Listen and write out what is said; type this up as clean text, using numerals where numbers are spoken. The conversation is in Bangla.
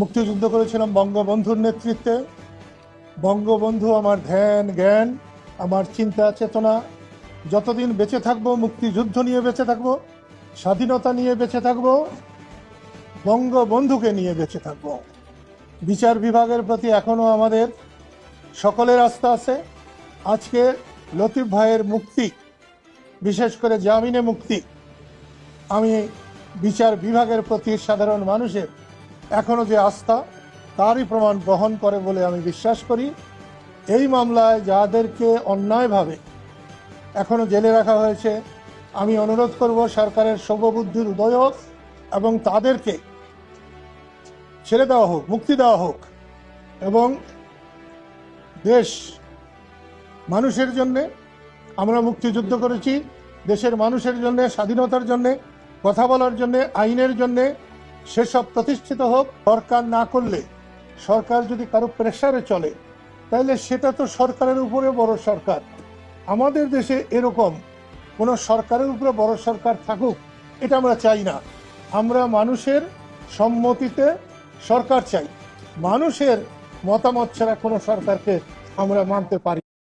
মুক্তিযুদ্ধ করেছিলাম বঙ্গবন্ধুর নেতৃত্বে। বঙ্গবন্ধু আমার ধ্যান জ্ঞান, আমার চিন্তা চেতনা। যতদিন বেঁচে থাকবো মুক্তিযুদ্ধ নিয়ে বেঁচে থাকবো, স্বাধীনতা নিয়ে বেঁচে থাকবো, বঙ্গবন্ধুকে নিয়ে বেঁচে থাকবো। বিচার বিভাগের প্রতি এখনো আমাদের সকলের আস্থা আছে। আজকে লতিফ ভাইয়ের মুক্তি, বিশেষ করে জামিনে মুক্তি, আমি বিচার বিভাগের প্রতি সাধারণ মানুষের এখনো যে আস্থা, তারই প্রমাণ বহন করে বলে আমি বিশ্বাস করি। এই মামলায় যাদেরকে অন্যায়ভাবে এখনো জেলে রাখা হয়েছে, আমি অনুরোধ করব সরকারের শুভবুদ্ধির উদয় হোক এবং তাদেরকে ছেড়ে দেওয়া হোক, মুক্তি দেওয়া হোক। এবং দেশ মানুষের জন্যে আমরা মুক্তিযুদ্ধ করেছি, দেশের মানুষের জন্যে, স্বাধীনতার জন্যে, কথা বলার জন্যে, আইনের জন্যে। সেসব প্রতিষ্ঠিত হোক। সরকার না করলে, সরকার যদি কারো প্রেসারে চলে, তাহলে সেটা তো সরকারের উপরে বড় সরকার। আমাদের দেশে এরকম কোনো সরকারের উপরে বড় সরকার থাকুক, এটা আমরা চাই না। আমরা মানুষের সম্মতিতে সরকার চাই। মানুষের মতামত ছাড়া কোনো সরকারকে আমরা মানতে পারি